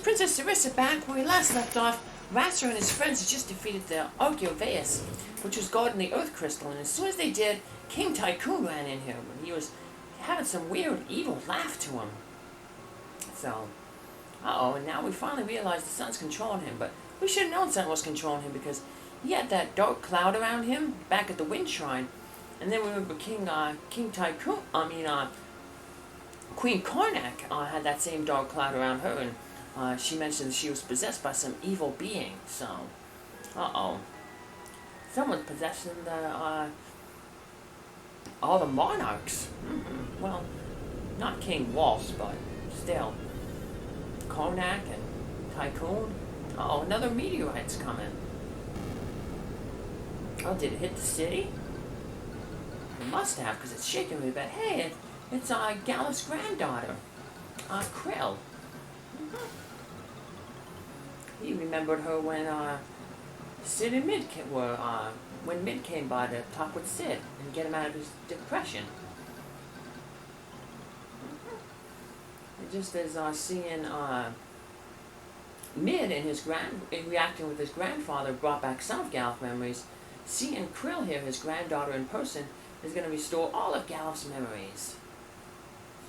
Princess Sarissa back where we last left off. RASAR and his friends had just defeated the Archaeoveus, which was guarding the Earth Crystal, and as soon as they did, King Tycoon ran in here, and he was having some weird, evil laugh to him. So, and now we finally realized the sun's controlling him, but we should have known the sun was controlling him because he had that dark cloud around him back at the Wind Shrine, and then we remember Queen Karnak had that same dark cloud around her, and she mentioned that she was possessed by some evil being, so, someone's possessing all the monarchs. Well, not King Waltz, but still. Karnak and Tycoon. Another meteorite's coming. Oh, did it hit the city? It must have, because it's shaking really bad. Hey, it's Galuf's granddaughter, Krile. He remembered her when Sid and Mid were when Mid came by to talk with Sid and get him out of his depression. And just as seeing Mid and reacting with his grandfather brought back some of Galuf's memories, seeing Krile here, his granddaughter in person, is going to restore all of Galuf's memories.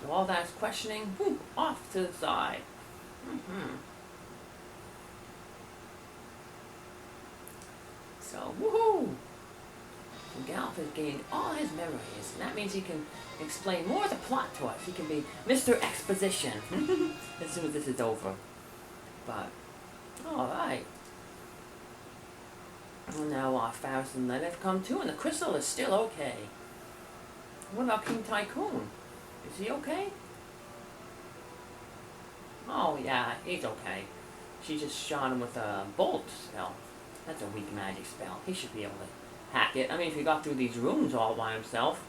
So all that questioning, off to the side. So, woohoo! So Galuf has gained all his memories, and that means he can explain more of the plot to us. He can be Mr. Exposition as soon as this is over. But, alright. Well, now Faris and Lenna have come too, and the crystal is still okay. What about King Tycoon? Is he okay? Oh, yeah, he's okay. She just shot him with a bolt spell. That's a weak magic spell. He should be able to hack it. I mean, if he got through these rooms all by himself,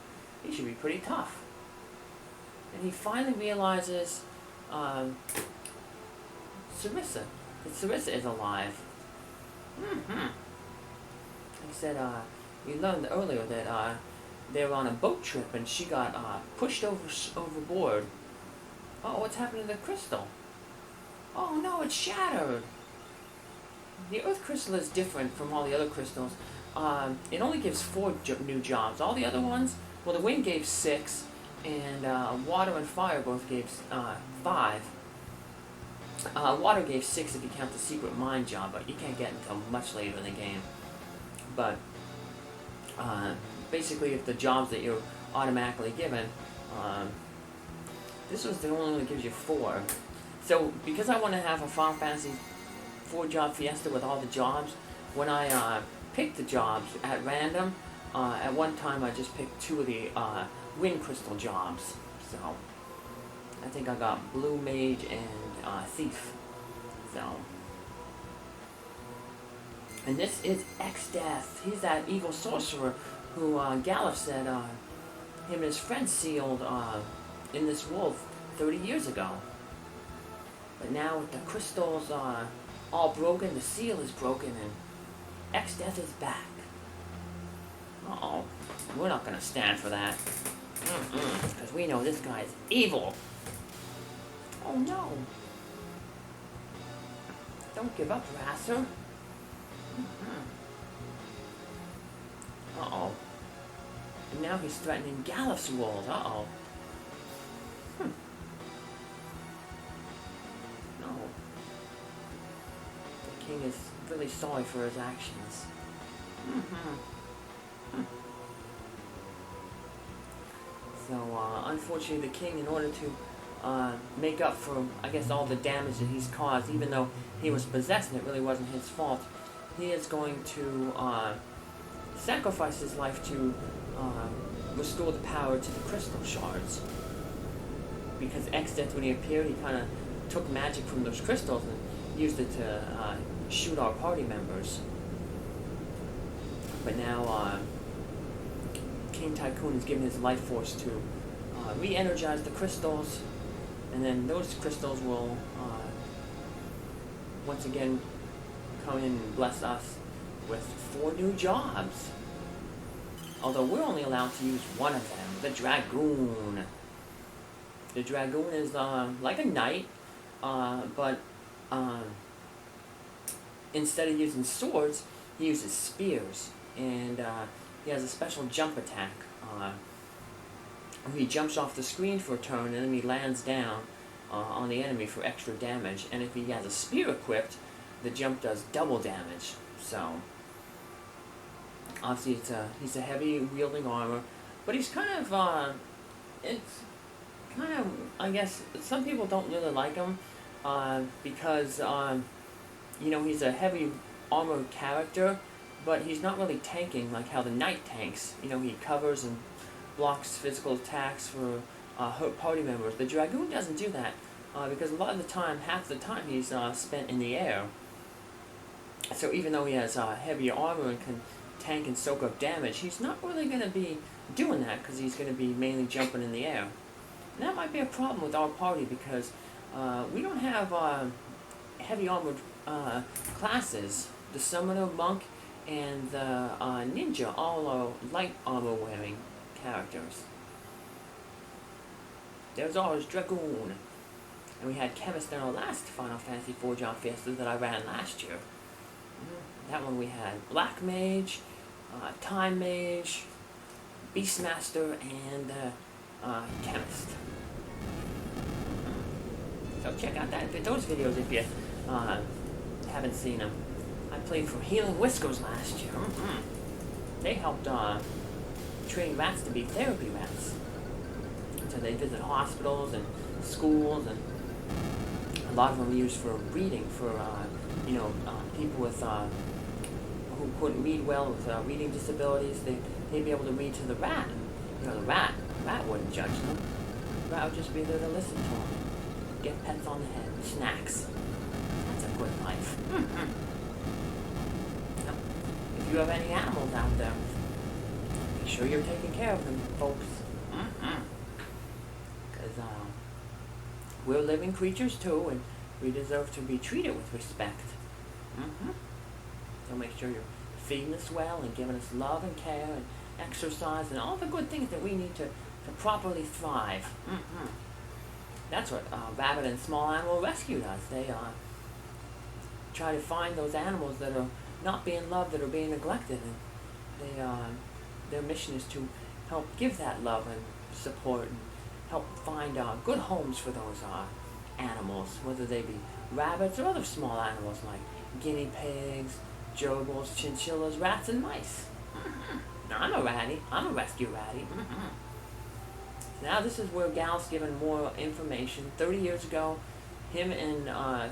he should be pretty tough. And he finally realizes Sarissa is alive. Like I said, we learned earlier that they were on a boat trip and she got pushed overboard. What's happened to the crystal? Oh no, it's shattered. The Earth Crystal is different from all the other crystals. It only gives 4 new jobs. All the other ones, well, the Wind gave 6, and Water and Fire both gave 5. Water gave 6 if you count the Secret Mind job, but you can't get until much later in the game. But basically, if the jobs that you're automatically given, this was the only one that gives you 4. So, because I want to have a Final Fantasy 4-job Fiesta with all the jobs, when I picked the jobs at random, at one time I just picked 2 of the Wind Crystal jobs. So, I think I got Blue Mage and Thief. So, and this is Exdeath. He's that evil sorcerer who Galuf said him and his friends sealed in this wolf 30 years ago. But now with the crystals all broken, the seal is broken, and Exdeath is back. We're not going to stand for that. Because we know this guy is evil. Oh no. Don't give up, RASAR. And now he's threatening Galuf's walls. No. The king is really sorry for his actions. So, unfortunately, the king, in order to make up for, I guess, all the damage that he's caused, even though he was possessed and it really wasn't his fault, he is going to sacrifice his life to restore the power to the crystal shards. Because Exdeath, when he appeared, he kind of took magic from those crystals and used it to shoot our party members. But now King Tycoon is giving his life force to re-energize the crystals, and then those crystals will once again come in and bless us with 4 new jobs. Although we're only allowed to use one of them, the Dragoon. The Dragoon is like a knight, but um, instead of using swords, he uses spears, and he has a special jump attack. He jumps off the screen for a turn, and then he lands down on the enemy for extra damage. And if he has a spear equipped, the jump does double damage. So obviously, he's a heavy wielding armor, but he's kind of I guess some people don't really like him because he's a heavy armored character, but he's not really tanking like how the knight tanks. He covers and blocks physical attacks for hurt party members. The Dragoon doesn't do that because a lot of the time, half the time, he's spent in the air. So even though he has heavy armor and can tank and soak up damage, he's not really going to be doing that because he's going to be mainly jumping in the air. And that might be a problem with our party because we don't have heavy armored classes. The Summoner, Monk, and the Ninja all are light armor wearing characters. There's ours, Dragoon. And we had Chemist in our last Final Fantasy IV Fiesta that I ran last year. That one we had Black Mage, Time Mage, Beastmaster, and Chemist. So check out those videos if you haven't seen them. I played for Healing Whiskers last year. They helped train rats to be therapy rats. So they visit hospitals and schools, and a lot of them are used for reading for people with who couldn't read well with reading disabilities. They'd be able to read to the rat. The rat wouldn't judge them. The rat would just be there to listen to them. Get pets on the head, snacks. That's a good life. Now, if you have any animals out there, be sure you're taking care of them, folks. Because we're living creatures too, and we deserve to be treated with respect. So make sure you're feeding us well and giving us love and care and exercise and all the good things that we need to properly thrive. That's what Rabbit and Small Animal Rescue does. They try to find those animals that are not being loved, that are being neglected, and their mission is to help give that love and support and help find good homes for those animals, whether they be rabbits or other small animals like guinea pigs, gerbils, chinchillas, rats, and mice. I'm a ratty. I'm a rescue ratty. Now this is where Galuf's given more information. 30 years ago, him and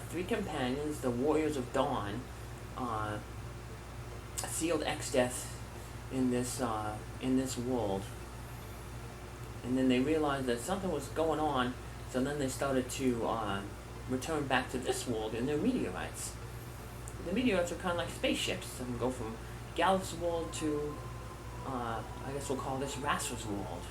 3 companions, the Warriors of Dawn, sealed Exdeath in this world. And then they realized that something was going on, so then they started to return back to this world in their meteorites. The meteorites are kind of like spaceships. They can go from Galuf's world to, I guess we'll call this RASAR's world.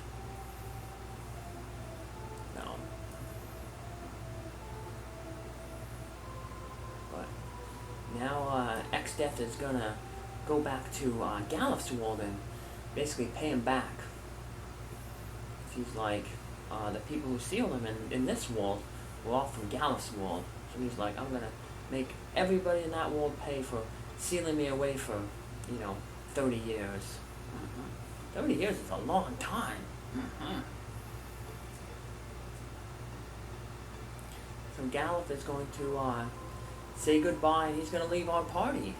Now Exdeath is gonna go back to Galuf's world and basically pay him back. He's like, the people who sealed him in this world were all from Galuf's world. So he's like, I'm gonna make everybody in that world pay for sealing me away for, 30 years. 30 years is a long time. So Galuf is going to say goodbye, and he's going to leave our party.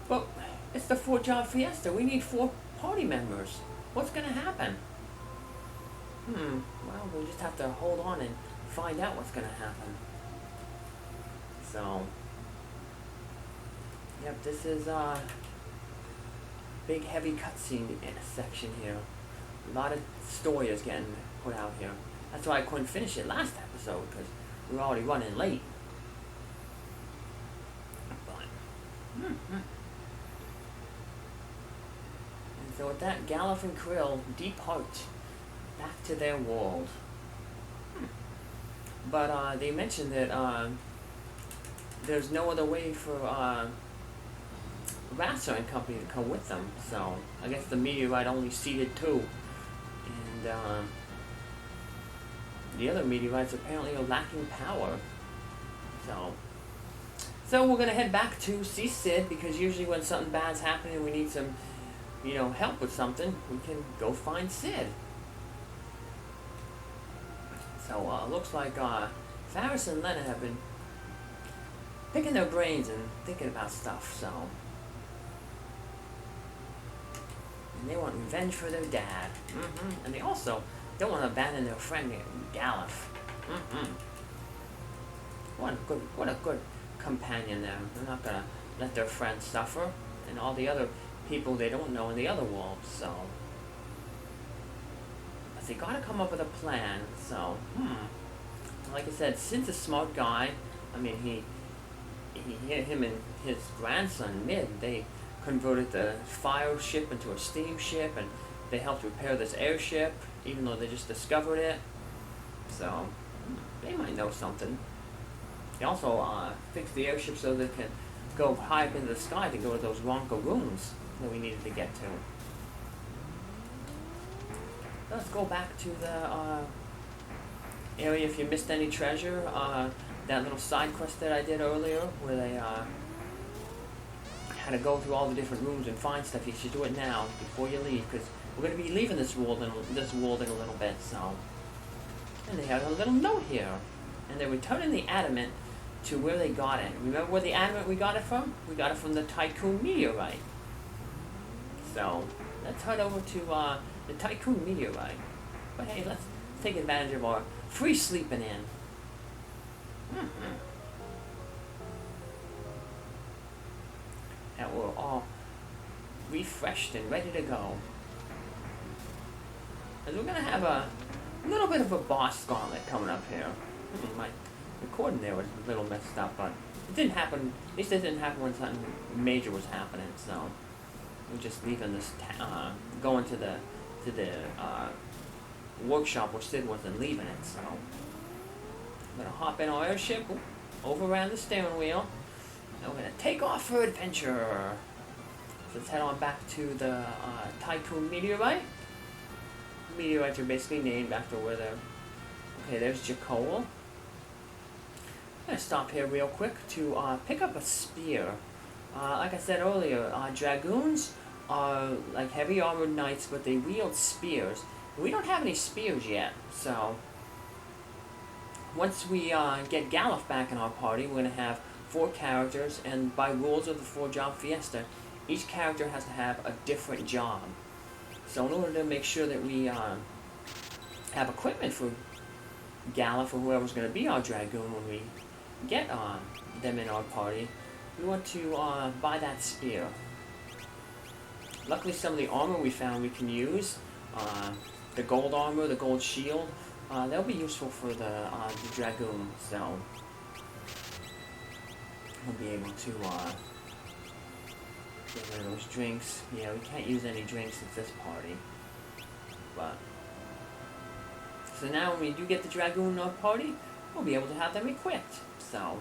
But it's the 4-job fiesta. We need 4 party members. What's going to happen? Well, we'll just have to hold on and find out what's going to happen. So, yep, this is a big heavy cutscene section here. A lot of story is getting put out here. That's why I couldn't finish it last episode, because we were already running late. And so with that, Galuf and Krile depart back to their world. But they mentioned that there's no other way for RASAR and company to come with them. So I guess the meteorite only seated 2. And the other meteorites apparently are lacking power. So we're gonna head back to see Sid, because usually when something bad's happening and we need some, help with something, we can go find Sid. So looks like Faris and Lenna have been picking their brains and thinking about stuff. So, and they want revenge for their dad. And they also don't want to abandon their friend Galuf. What a good companion there. They're not gonna let their friends suffer, and all the other people they don't know in the other world. So, but they gotta come up with a plan. So, like I said, Sid's a smart guy. I mean, him and his grandson Mid, they converted the fire ship into a steamship, and they helped repair this airship, even though they just discovered it. So, they might know something. They also fixed the airship so they can go high up into the sky to go to those Ronco rooms that we needed to get to. Let's go back to the area. If you missed any treasure, that little side quest that I did earlier, where they had to go through all the different rooms and find stuff. You should do it now before you leave, because we're going to be leaving this world in a little bit. So, and they have a little note here, and they're returning the adamant to where they got it. Remember where the adamant we got it from? We got it from the Tycoon meteorite. So let's head over to the Tycoon meteorite. But hey, let's take advantage of our free sleeping in. And we're all refreshed and ready to go. Because we're going to have a little bit of a boss gauntlet coming up here. My recording there was a little messed up, but it didn't happen. At least it didn't happen when something major was happening. So we're just leaving this, going to the workshop where Sid wasn't leaving it. So I'm gonna hop in our airship, over around the steering wheel, and we're gonna take off for adventure. So let's head on back to the Tycoon meteorite. Meteorites are basically named after where they're. Okay, there's Jacoal. I'm going to stop here real quick to pick up a spear. Like I said earlier, Dragoons are like heavy armored knights, but they wield spears. We don't have any spears yet, so once we get Galuf back in our party, we're going to have 4 characters, and by rules of the 4-job Fiesta, each character has to have a different job. So in order to make sure that we have equipment for Galuf or whoever's going to be our Dragoon when we get them in our party, we want to buy that spear. Luckily, some of the armor we found we can use, the gold armor, the gold shield, they'll be useful for the Dragoon, so we'll be able to get rid of those drinks. Yeah, we can't use any drinks at this party, but so now when we do get the Dragoon in our party, we'll be able to have them equipped. So,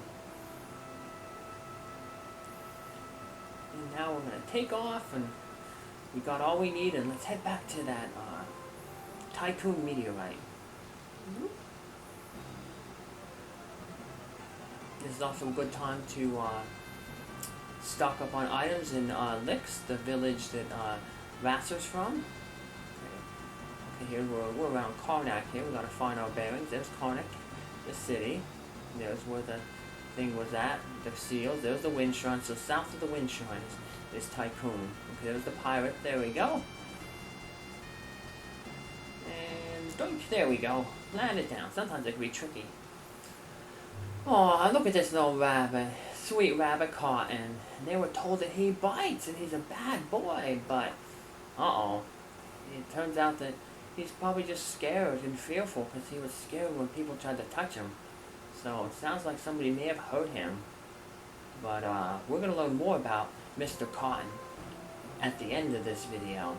and now we're going to take off, and we got all we need, and let's head back to that Tycoon meteorite. This is also a good time to stock up on items in Lix, the village that RASAR's from. Okay, here we're around Karnak here. We got to find our bearings. There's Karnak, the city. There's where the thing was at, the seals. There's the wind shrine. So south of the wind shrine is Tycoon. Okay, there's the pirate. There we go. And doink, there we go. Land it down. Sometimes it can be tricky. Oh, look at this little rabbit. Sweet rabbit Cotton. They were told that he bites and he's a bad boy, but it turns out that he's probably just scared and fearful because he was scared when people tried to touch him. So it sounds like somebody may have hurt him. But we're going to learn more about Mr. Cotton at the end of this video.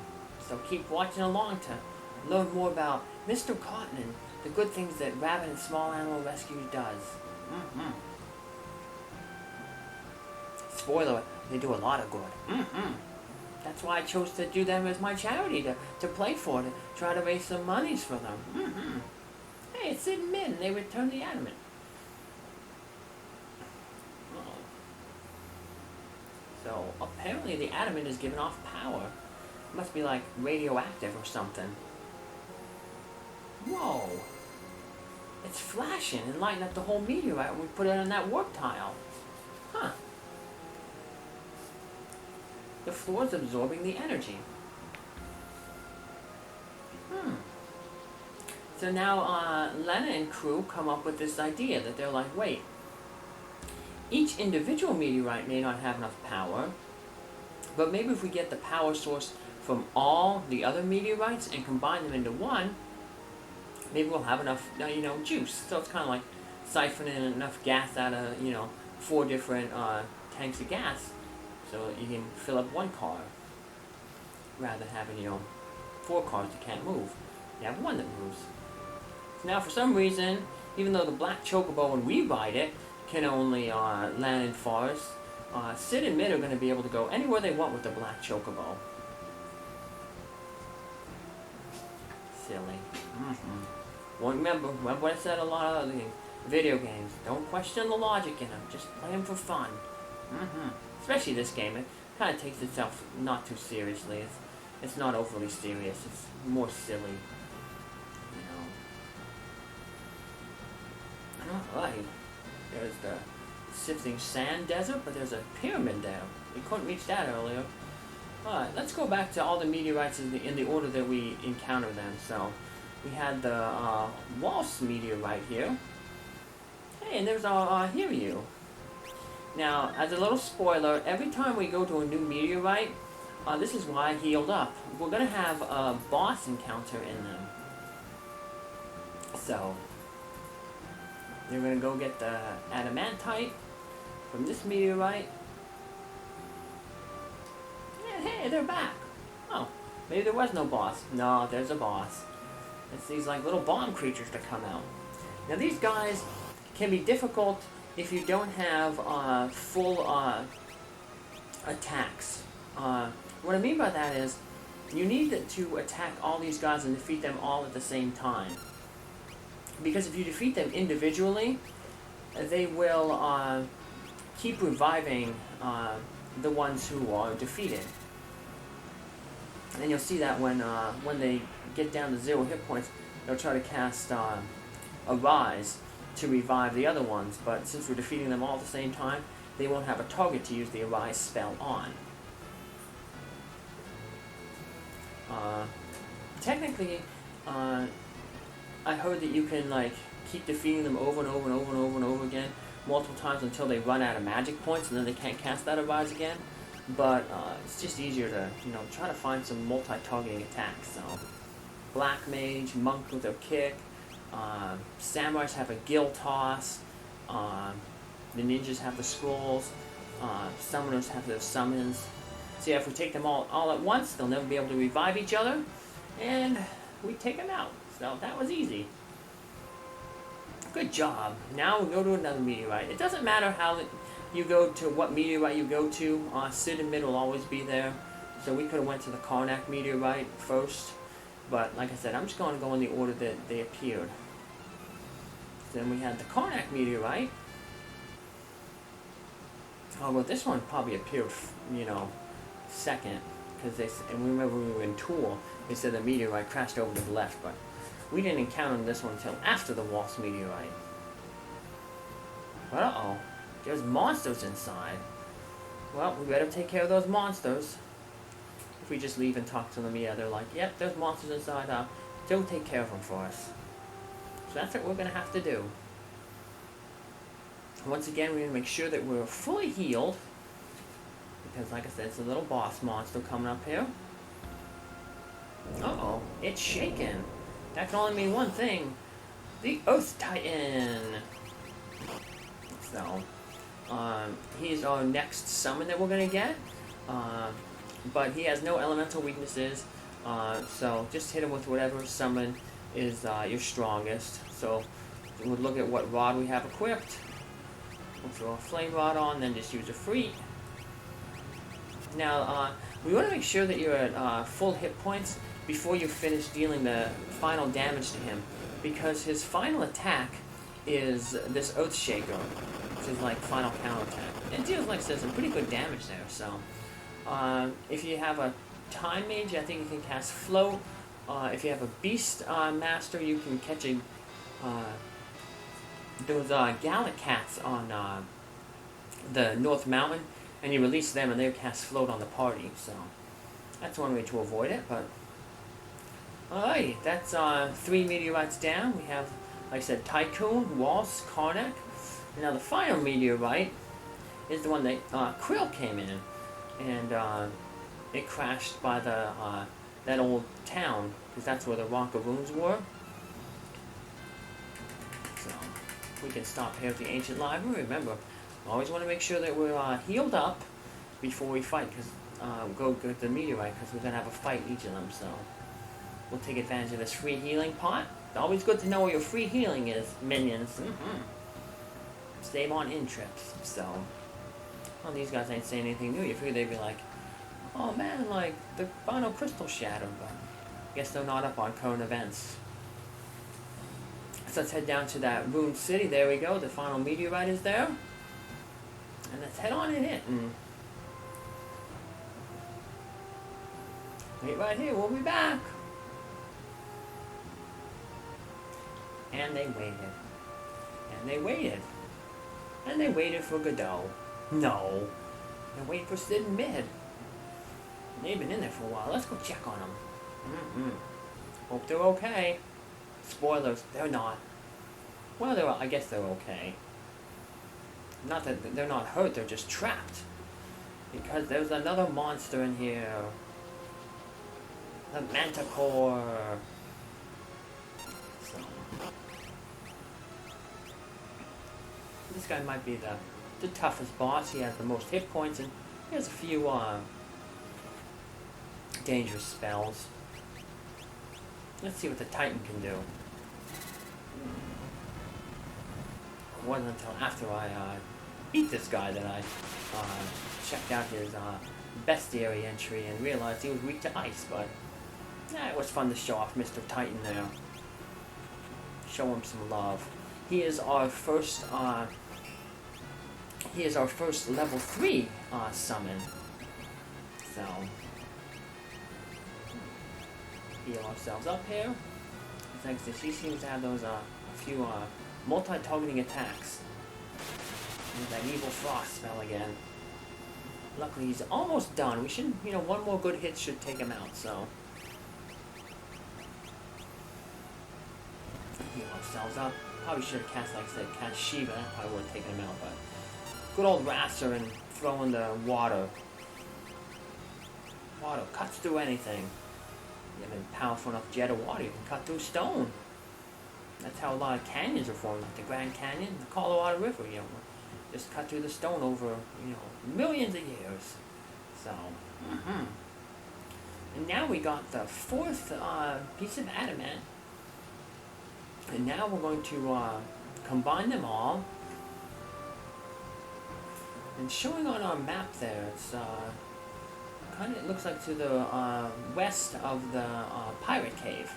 So keep watching along to learn more about Mr. Cotton and the good things that Rabbit and Small Animal Rescue does. Spoiler, they do a lot of good. That's why I chose to do them as my charity, to play for, to try to raise some monies for them. Hey, it's Sid and Min, they returned the adamant. So apparently the adamant is giving off power. It must be like radioactive or something. Whoa. It's flashing and lighting up the whole meteorite when we put it on that warp tile. Huh. The floor's absorbing the energy. So now Lenna and crew come up with this idea that they're like, wait, each individual meteorite may not have enough power, but maybe if we get the power source from all the other meteorites and combine them into one, maybe we'll have enough, juice. So it's kind of like siphoning enough gas out of, 4 different tanks of gas so you can fill up one car rather than having, 4 cars that can't move. You have one that moves. Now, for some reason, even though the black chocobo, when we ride it, can only land in Faris, Sid and Mid are going to be able to go anywhere they want with the black chocobo. Silly. Well, remember what I said a lot of other things. Video games. Don't question the logic in them. Just play them for fun. Especially this game. It kind of takes itself not too seriously. It's not overly serious. It's more silly. Alright, there's the sifting sand desert, but there's a pyramid there. We couldn't reach that earlier. Alright, let's go back to all the meteorites in the order that we encounter them. So, we had the Waltz meteorite here. Hey, and there's our Hiryu. Now, as a little spoiler, every time we go to a new meteorite, this is why I healed up. We're going to have a boss encounter in them. So, they're going to go get the adamantite from this meteorite. Yeah, hey, they're back. Oh, maybe there was no boss. No, there's a boss. It's these like little bomb creatures that come out. Now these guys can be difficult if you don't have full attacks. What I mean by that is you need to attack all these guys and defeat them all at the same time. Because if you defeat them individually, they will keep reviving the ones who are defeated. And you'll see that when they get down to 0 hit points, they'll try to cast a Rise to revive the other ones. But since we're defeating them all at the same time, they won't have a target to use the Rise spell on. Technically, I heard that you can like keep defeating them over and over and over and over and over again multiple times until they run out of magic points and then they can't cast that Rise again. But it's just easier to try to find some multi-targeting attacks. So Black Mage, Monk with their kick, Samurais have a Gill Toss, the Ninjas have the Scrolls, Summoners have their Summons. So yeah, if we take them all at once, they'll never be able to revive each other, and we take them out. So that was easy. Good job. Now we'll go to another meteorite. It doesn't matter how you go to what meteorite you go to. Sid and Mid will always be there. So we could have went to the Karnak meteorite first. But like I said, I'm just going to go in the order that they appeared. Then we had the Karnak meteorite. Although this one probably appeared, second. And remember when we were in Tool, they said the meteorite crashed over to the left. But we didn't encounter this one until after the Waltz meteorite. But uh-oh. There's monsters inside. Well, we better take care of those monsters. If we just leave and talk to them, yeah, they're like, yep, there's monsters inside. They'll take care of them for us. So that's what we're going to have to do. Once again, we're going to make sure that we're fully healed. Because, like I said, it's a little boss monster coming up here. Uh-oh, it's shaking. That can only mean one thing. The Earth Titan. So, he's our next summon that we're going to get. But he has no elemental weaknesses. So, just hit him with whatever summon is your strongest. So, we'll look at what rod we have equipped. We'll throw a flame rod on, then just use a freak. Now, we want to make sure that you're at full hit points before you finish dealing the final damage to him, because his final attack is this Earthshaker. So his like final counterattack. It deals, like I said, some pretty good damage there. So, if you have a Time Mage, I think you can cast Float. If you have a Beast Master, you can catch a those Gallic cats on the North Mountain, and you release them, and they cast Float on the party. So that's one way to avoid it. But alright, that's 3 meteorites down. We have, like I said, Tycoon, Waltz, Karnak. And now the final meteorite is the one that Krile came in, and it crashed by the that old town, because that's where the Rockaroons were. So we can stop here at the ancient library. Remember, we always want to make sure that we're healed up before we fight, because go get the meteorite, because we're gonna have a fight each of them. So we'll take advantage of this free healing pot. It's always good to know where your free healing is, minions. Save on in trips. So, well, these guys ain't saying anything new. You figure they'd be like, oh man, like the final crystal shattered, but I guess they're not up on current events. So let's head down to that ruined city. There we go. The final meteorite is there, and let's head on in it and wait right here. We'll be back. And they waited. And they waited. And they waited for Godot. No. They waited for Sid and Mid. They've been in there for a while. Let's go check on them. Hope they're okay. Spoilers, they're not. Well, I guess they're okay. Not that they're not hurt, they're just trapped. Because there's another monster in here. The Manticore. So, this guy might be the toughest boss. He has the most hit points, and he has a few dangerous spells. Let's see what the Titan can do. It wasn't until after I beat this guy that I checked out his bestiary entry and realized he was weak to ice, but yeah, it was fun to show off Mr. Titan there. Show him some love. He is our first level 3 summon. So heal ourselves up here. Thanks to she seems to have those a few multi-targeting attacks. There's that evil frost spell again. Luckily he's almost done. We should, one more good hit should take him out, so heal ourselves up. Probably should have cast, like I said, cast Shiva. That probably would have taken him out, but good old RASAR and throwing the water. Water cuts through anything. You have a powerful enough jet of water, you can cut through stone. That's how a lot of canyons are formed, like the Grand Canyon, the Colorado River, just cut through the stone over, millions of years. So, And now we got the 4th piece of adamant. And now we're going to combine them all. And showing on our map there, it's it looks like to the west of the pirate cave.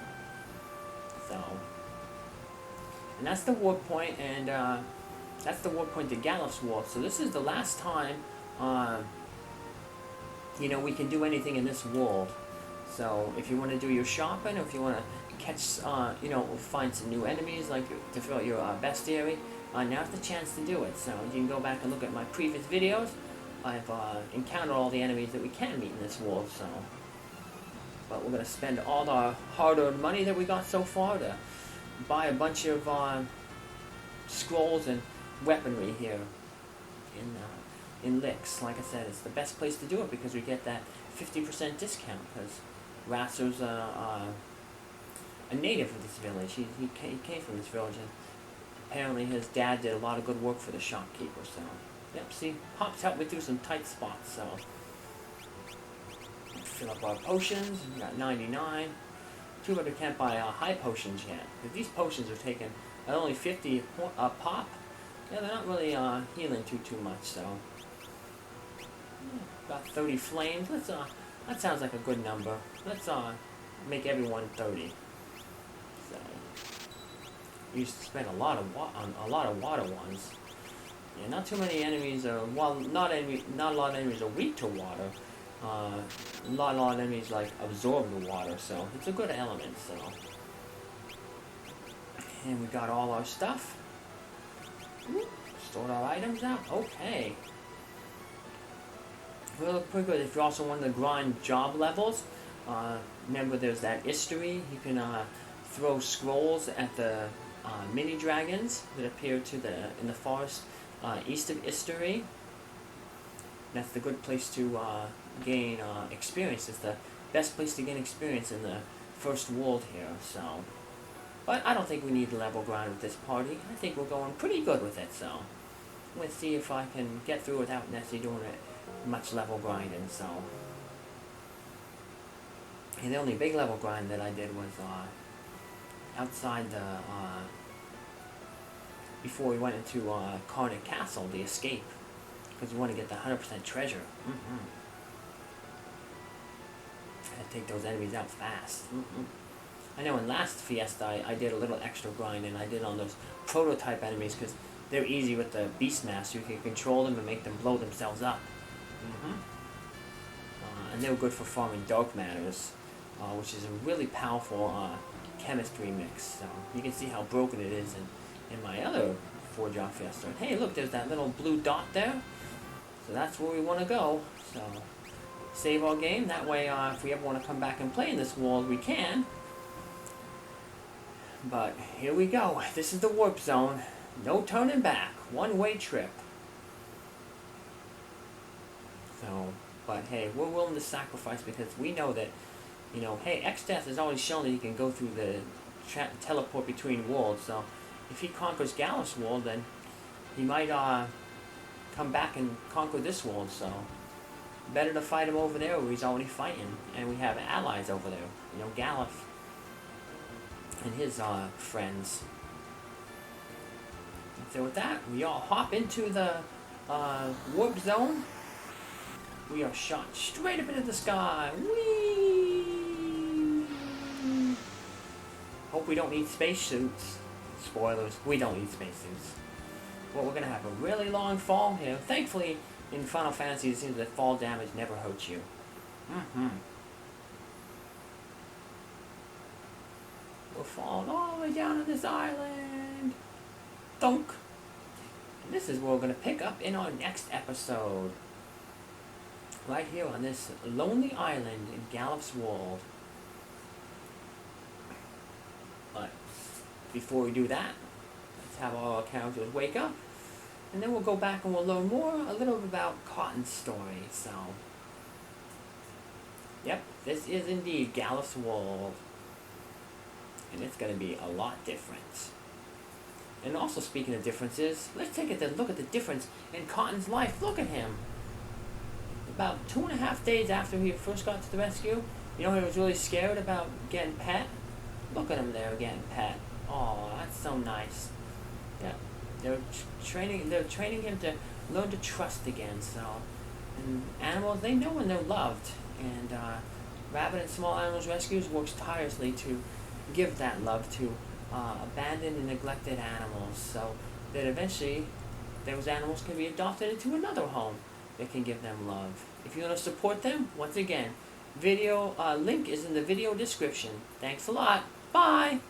So, and that's the warp point, and that's the warp point to Galuf's Wall. So this is the last time, we can do anything in this world. So if you want to do your shopping, or if you want to catch, find some new enemies, like to fill out your bestiary, now's the chance to do it. So you can go back and look at my previous videos. I've encountered all the enemies that we can meet in this world, so. But we're going to spend all the hard-earned money that we got so far to buy a bunch of scrolls and weaponry here in Lix. Like I said, it's the best place to do it because we get that 50% discount, because RASAR's a native of this village. He came from this village, and apparently his dad did a lot of good work for the shopkeeper, so. Yep, see, Pops helped me through some tight spots, so. Fill up our potions, we got 99. Too bad we can't buy high potions yet, because these potions are taking at only 50 a pop. Yeah, they're not really healing too much, so. Yeah, got 30 flames. Let's that sounds like a good number. Let's make everyone 30. So, you used to spend a lot of water ones. Yeah, not too many enemies are, well, not a lot of enemies are weak to water. Not a lot of enemies like absorb the water, so it's a good element. So, and we got all our stuff. Stored our items now. Okay. We look pretty good. If you also want to grind job levels, remember there's that history. You can throw scrolls at the mini dragons that appear in the forest east of History. That's the good place to gain experience. It's the best place to gain experience in the first world here. So, but I don't think we need to level grind with this party. I think we're going pretty good with it. So, let's see if I can get through without necessarily doing it much level grinding. So, and the only big level grind that I did was outside the before we went into Carnet Castle, the escape, because we want to get the 100% treasure. Had to take those enemies out fast. I know in last Fiesta I did a little extra grind, and I did on those prototype enemies because they're easy with the beast master. You can control them and make them blow themselves up. And they were good for farming dark matters, which is a really powerful chemistry mix. So you can see how broken it is in my other 4-job Fiesta. And hey, look, there's that little blue dot there. So that's where we want to go. So save our game. That way, if we ever want to come back and play in this world, we can. But here we go. This is the warp zone. No turning back. One-way trip. So, but hey, we're willing to sacrifice because we know that, you know, hey, Exdeath has always shown that he can go through the teleport between worlds. So if he conquers Galuf's world, then he might come back and conquer this world. So better to fight him over there where he's already fighting, and we have allies over there. You know, Galuf and his friends. And so with that, we all hop into the warp zone. We are shot straight up into the sky. Whee! Hope we don't need spacesuits. Spoilers, we don't need spacesuits. But we're going to have a really long fall here. Thankfully, in Final Fantasy, it seems that fall damage never hurts you. We're falling all the way down to this island. Thunk. And this is where we're going to pick up in our next episode. Right here on this lonely island in Galuf's world. But before we do that, let's have our characters wake up, and then we'll go back and we'll learn a little bit about Cotton's story. So, yep, this is indeed Galuf's world, and it's going to be a lot different. And also, speaking of differences, let's take a look at the difference in Cotton's life. Look at him. About 2.5 days after he first got to the rescue, you know, he was really scared about getting pet. Look at him there getting pet. Oh, that's so nice. Yeah, they're training him to learn to trust again. So, and animals, they know when they're loved. And Rabbit and Small Animals Rescues works tirelessly to give that love to abandoned and neglected animals, so that eventually those animals can be adopted into another home that can give them love. If you want to support them, once again, video link is in the video description. Thanks a lot. Bye!